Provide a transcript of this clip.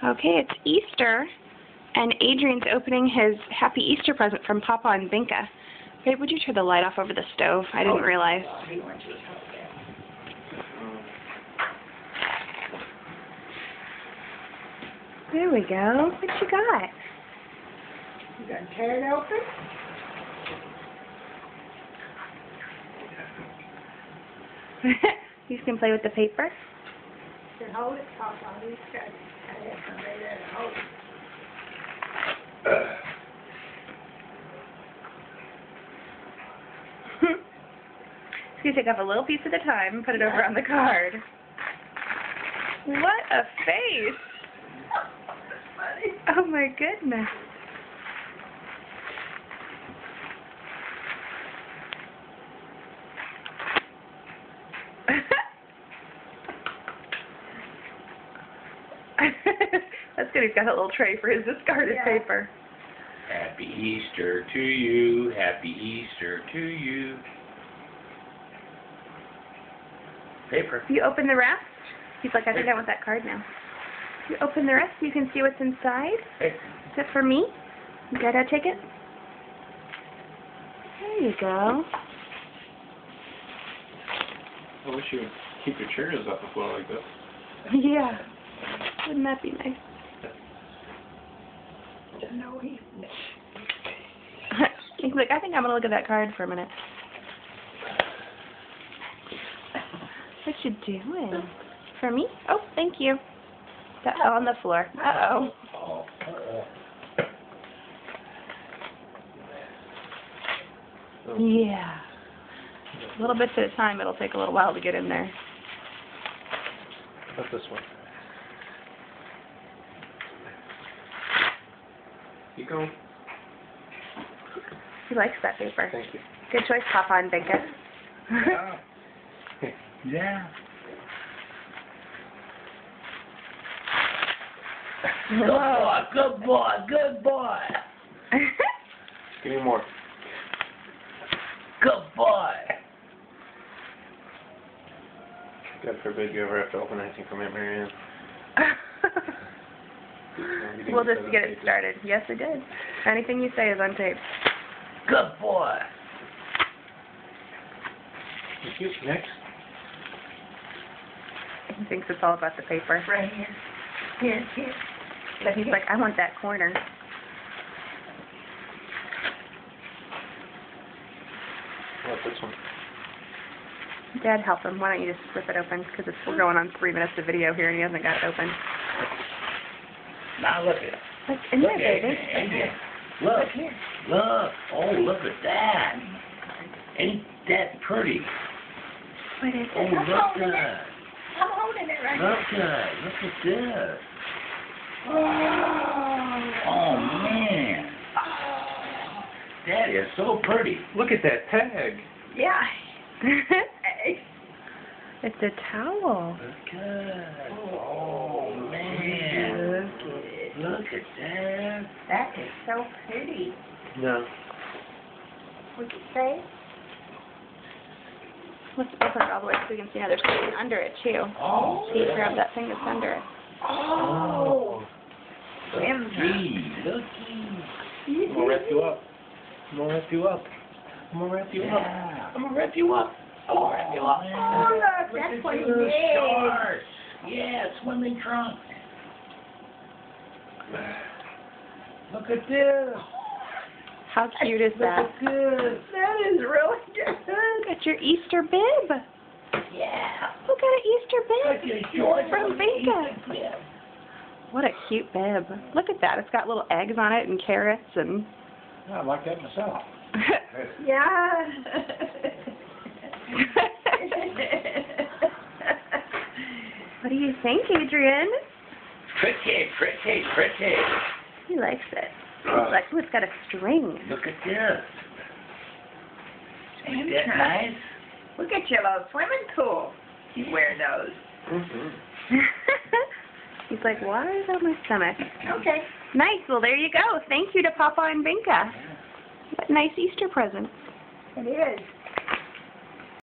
Okay, it's Easter, and Adrian's opening his Happy Easter present from Papa and Binka. Babe, would you turn the light off over the stove? I didn't realize. There we go. What you got? You gonna tear it open? You can play with the paper. You can hold it, Papa. He's got somebody there to hold it. He's going to take off a little piece at a time and put it over on the card. What a face! Oh my goodness. That's good. He's got a little tray for his discarded paper. Happy Easter to you. Happy Easter to you. Paper. You open the rest? He's like, I think I want that card now. You open the rest, you can see what's inside. Paper. Is it for me? You gotta take it? There you go. I wish you would keep your chairs off the floor like this. Yeah. Wouldn't that be nice? No, he's He's like, I think I'm gonna look at that card for a minute. What you doing? For me? Oh, thank you. That fell on the floor. Uh-oh. Oh. Yeah. Little bits at a time. It'll take a little while to get in there. What's this one? Keep going. He likes that paper. Thank you. Good choice, Papa and Binka. Yeah. Yeah. Good boy, good boy, good boy. Give me more. Good boy. God forbid you ever have to open anything from Aunt Marianne. We'll just get it started. Yes, it did. Anything you say is on tape. Good boy. Thank you. Next. He thinks it's all about the paper. right here. Here, here. But he's like, I want that corner. What's this one? Dad, help him. Why don't you just flip it open? Because we're going on 3 minutes of video here and he hasn't got it open. Now look at it. What's in there, baby? Look, look. Oh, look at that. Ain't that pretty? What is Oh, it? look at that. I'm holding it right Look at this. Oh, Oh, man. That is so pretty. Look at that tag. yeah. It's a towel. Look at Oh, man. Look at that. That is so pretty. No. Would you say? Let's open it all the way so we can see now there's something under it, too. Oh, See, grab that thing that's under it. Oh. Gee, looky. I'm gonna wrap you up. I'm gonna wrap you up. I'm gonna wrap you up. Yeah. I'm gonna wrap you up. I'm gonna wrap you up. Oh, look, that's what he did. Shorts. Yeah, swimming trunks. Look at this. How cute is that? Look at this. That is really good. Look at your Easter bib. Yeah. Look at an Easter Look bib at George. from Binka. What a cute bib. Look at that. It's got little eggs on it and carrots and... I like that myself. Yeah. What do you think, Adrian? Pretty, pretty, pretty. He likes it. He's like, ooh, it's got a string. Look at this. Ain't that nice? Look at your little swimming pool. You wear those. Mm-hmm. He's like, water's on my stomach. Okay. Nice. Well, there you go. Thank you to Papa and Binka. What nice Easter presents. It is.